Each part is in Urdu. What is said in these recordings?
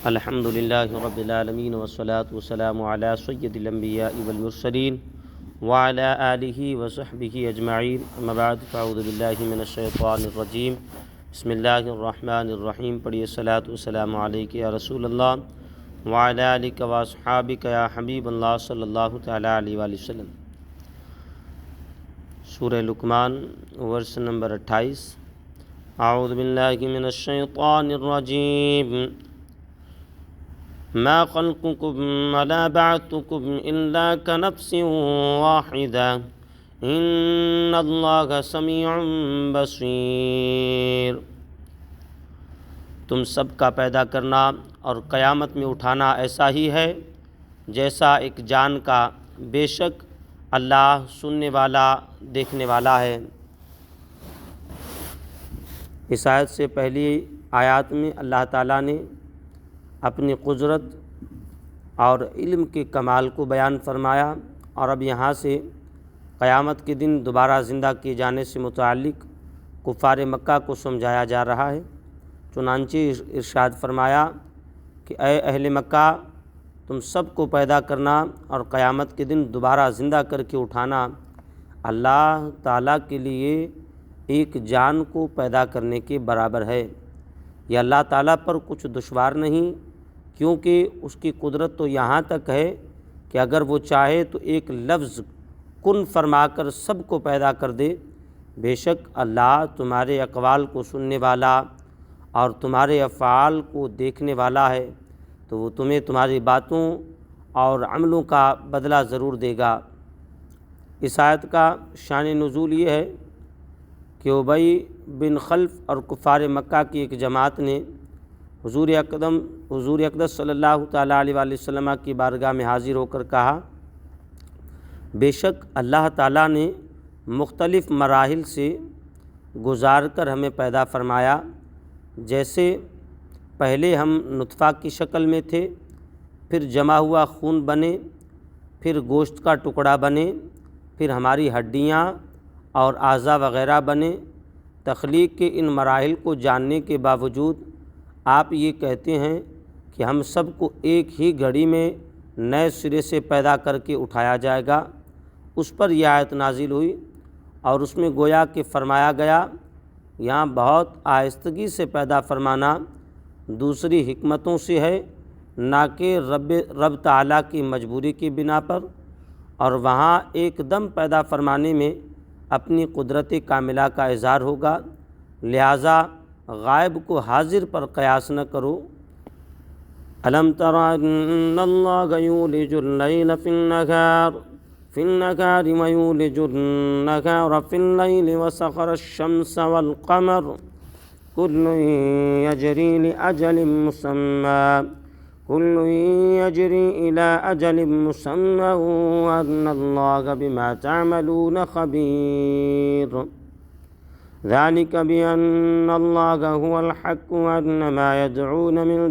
الحمد للہ رب العالمین والصلاة والسلام علی سید الانبیاء والمرسلین وعلی آلہ وصحبہ اجمعین، اما بعد فاعوذ باللہ من الشیطان الرجیم، بسم اللہ الرحمن الرحیم۔ پڑھیے الصلاۃ والسلام علیک یا رسول اللہ وعلی آلک واصحابک یا حبیب اللہ صلی اللہ تعالی علیہ وآلہ وسلم۔ سورہ لقمان ورس نمبر 28۔ اعوذ باللہ من الشیطان الرجیم، ما خلقكم ولا بعثكم إلا كنفس واحدة إن الله سميع بصير۔ تم سب کا پیدا کرنا اور قیامت میں اٹھانا ایسا ہی ہے جیسا ایک جان کا، بے شک اللہ سننے والا دیکھنے والا ہے۔ اس آیت سے پہلی آیات میں اللہ تعالیٰ نے اپنی قدرت اور علم کے کمال کو بیان فرمایا، اور اب یہاں سے قیامت کے دن دوبارہ زندہ کیے جانے سے متعلق کفار مکہ کو سمجھایا جا رہا ہے۔ چنانچہ ارشاد فرمایا کہ اے اہل مکہ، تم سب کو پیدا کرنا اور قیامت کے دن دوبارہ زندہ کر کے اٹھانا اللہ تعالیٰ کے لیے ایک جان کو پیدا کرنے کے برابر ہے۔ یہ اللہ تعالیٰ پر کچھ دشوار نہیں، کیونکہ اس کی قدرت تو یہاں تک ہے کہ اگر وہ چاہے تو ایک لفظ کن فرما کر سب کو پیدا کر دے۔ بے شک اللہ تمہارے اقوال کو سننے والا اور تمہارے افعال کو دیکھنے والا ہے، تو وہ تمہیں تمہاری باتوں اور عملوں کا بدلہ ضرور دے گا۔ اس آیت کا شان نزول یہ ہے کہ ابی بن خلف اور کفار مکہ کی ایک جماعت نے حضور اقدس صلی اللہ تعالیٰ علیہ وآلہ وسلم کی بارگاہ میں حاضر ہو کر کہا، بے شک اللہ تعالیٰ نے مختلف مراحل سے گزار کر ہمیں پیدا فرمایا، جیسے پہلے ہم نطفہ کی شکل میں تھے، پھر جمع ہوا خون بنے، پھر گوشت کا ٹکڑا بنے، پھر ہماری ہڈیاں اور اعضاء وغیرہ بنے۔ تخلیق کے ان مراحل کو جاننے کے باوجود آپ یہ کہتے ہیں کہ ہم سب کو ایک ہی گھڑی میں نئے سرے سے پیدا کر کے اٹھایا جائے گا۔ اس پر یہ آیت نازل ہوئی اور اس میں گویا کہ فرمایا گیا، یہاں بہت آہستگی سے پیدا فرمانا دوسری حکمتوں سے ہے، نہ کہ رب تعالیٰ کی مجبوری کی بنا پر، اور وہاں ایک دم پیدا فرمانے میں اپنی قدرت کاملہ کا اظہار ہوگا، لہٰذا غائب کو حاضر پر قیاس نہ کرو۔ الم تر ان اللہ یولج اللیل فی النہار ویولج النہار فی اللیل وسخر الشمس والقمر کل یجری لأجل مسمی الی اجل مسمی وان اللہ بما تعملون خبیر۔ ذلك بأن الله هو الحق وأن ما يدعون من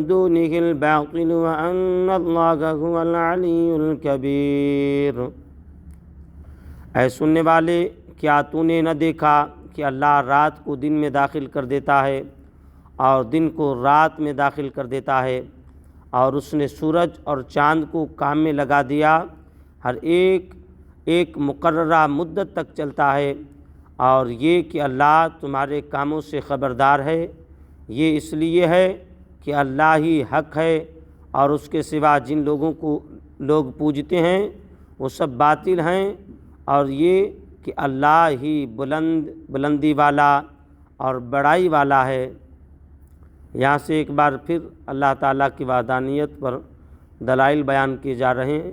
دونه الباطل وأن الله هو العلي الكبير۔ اے سننے والے، کیا تو نے نہ دیکھا کہ اللہ رات کو دن میں داخل کر دیتا ہے اور دن کو رات میں داخل کر دیتا ہے، اور اس نے سورج اور چاند کو کام میں لگا دیا، ہر ایک مقررہ مدت تک چلتا ہے، اور یہ کہ اللہ تمہارے کاموں سے خبردار ہے۔ یہ اس لیے ہے کہ اللہ ہی حق ہے، اور اس کے سوا جن لوگوں کو لوگ پوجتے ہیں وہ سب باطل ہیں، اور یہ کہ اللہ ہی بلندی والا اور بڑائی والا ہے۔ یہاں سے ایک بار پھر اللہ تعالیٰ کی وحدانیت پر دلائل بیان کیے جا رہے ہیں۔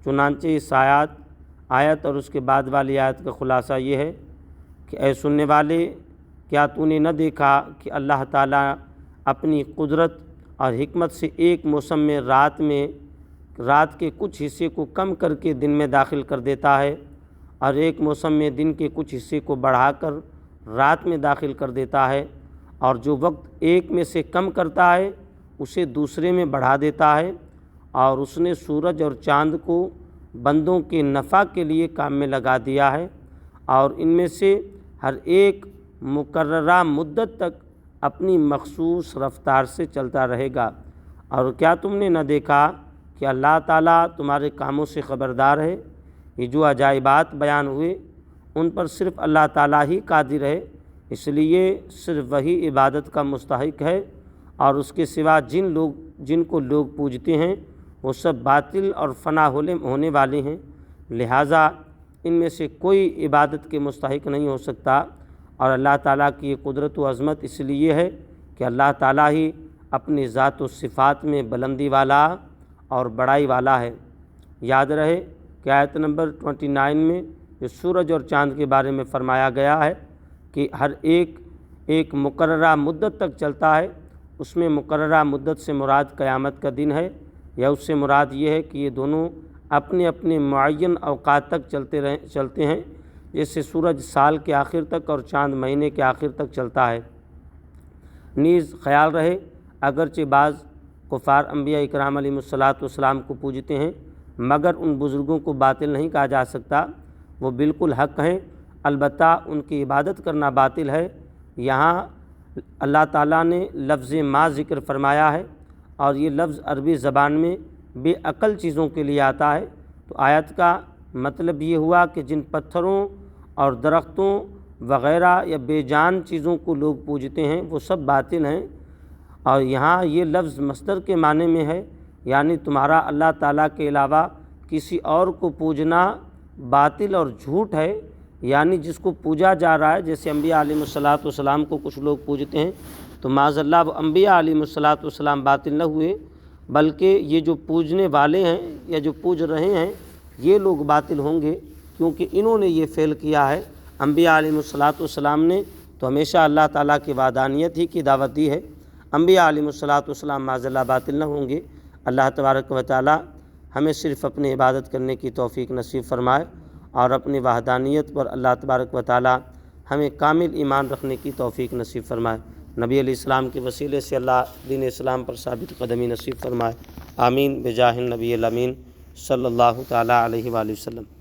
چنانچہ اس آیت اور اس کے بعد والی آیت کا خلاصہ یہ ہے کہ اے سننے والے، کیا تو نے نہ دیکھا کہ اللہ تعالیٰ اپنی قدرت اور حکمت سے ایک موسم میں رات کے کچھ حصے کو کم کر کے دن میں داخل کر دیتا ہے، اور ایک موسم میں دن کے کچھ حصے کو بڑھا کر رات میں داخل کر دیتا ہے، اور جو وقت ایک میں سے کم کرتا ہے اسے دوسرے میں بڑھا دیتا ہے، اور اس نے سورج اور چاند کو بندوں کے نفع کے لیے کام میں لگا دیا ہے، اور ان میں سے ہر ایک مقررہ مدت تک اپنی مخصوص رفتار سے چلتا رہے گا۔ اور کیا تم نے نہ دیکھا کہ اللہ تعالیٰ تمہارے کاموں سے خبردار ہے؟ یہ جو عجائبات بیان ہوئے ان پر صرف اللہ تعالیٰ ہی قادر ہے، اس لیے صرف وہی عبادت کا مستحق ہے، اور اس کے سوا جن کو لوگ پوجتے ہیں وہ سب باطل اور فنا ہونے والے ہیں، لہٰذا ان میں سے کوئی عبادت کے مستحق نہیں ہو سکتا۔ اور اللہ تعالیٰ کی یہ قدرت و عظمت اس لیے ہے کہ اللہ تعالیٰ ہی اپنی ذات و صفات میں بلندی والا اور بڑائی والا ہے۔ یاد رہے کہ آیت نمبر 29 میں جو سورج اور چاند کے بارے میں فرمایا گیا ہے کہ ہر ایک مقررہ مدت تک چلتا ہے، اس میں مقررہ مدت سے مراد قیامت کا دن ہے، یا اس سے مراد یہ ہے کہ یہ دونوں اپنے اپنے معین اوقات تک چلتے ہیں، جیسے سورج سال کے آخر تک اور چاند مہینے کے آخر تک چلتا ہے۔ نیز خیال رہے اگرچہ بعض کفار انبیاء اکرام علیہم الصلاۃ کو پوجتے ہیں، مگر ان بزرگوں کو باطل نہیں کہا جا سکتا، وہ بالکل حق ہیں، البتہ ان کی عبادت کرنا باطل ہے۔ یہاں اللہ تعالیٰ نے لفظ ما ذکر فرمایا ہے، اور یہ لفظ عربی زبان میں بے عقل چیزوں کے لیے آتا ہے، تو آیت کا مطلب یہ ہوا کہ جن پتھروں اور درختوں وغیرہ یا بے جان چیزوں کو لوگ پوجتے ہیں وہ سب باطل ہیں۔ اور یہاں یہ لفظ مصدر کے معنی میں ہے، یعنی تمہارا اللہ تعالیٰ کے علاوہ کسی اور کو پوجنا باطل اور جھوٹ ہے، یعنی جس کو پوجا جا رہا ہے، جیسے انبیاء علیہم الصلاۃ کو کچھ لوگ پوجتے ہیں تو معاذ اللہ وہ انبیاء علیہم الصلاۃ باطل نہ ہوئے، بلکہ یہ جو پوجنے والے ہیں یا جو پوج رہے ہیں یہ لوگ باطل ہوں گے، کیونکہ انہوں نے یہ فعل کیا ہے۔ انبیاء علیہم الصلاۃ نے تو ہمیشہ اللہ تعالیٰ کی وحدانیت ہی کی دعوت دی ہے، انبیاء علیہم الصلاۃ معاذ اللہ باطل نہ ہوں گے۔ اللہ تبارک و تعالیٰ ہمیں صرف اپنی عبادت کرنے کی توفیق نصیب فرمائے، اور اپنی وحدانیت پر اللہ تبارک و تعالیٰ ہمیں کامل ایمان رکھنے کی توفیق نصیب فرمائے۔ نبی علیہ السلام کے وسیلے سے اللہ دین اسلام پر ثابت قدمی نصیب فرمائے، آمین بجاہ النبی الامین صلی اللہ تعالیٰ علیہ وآلہ وسلم۔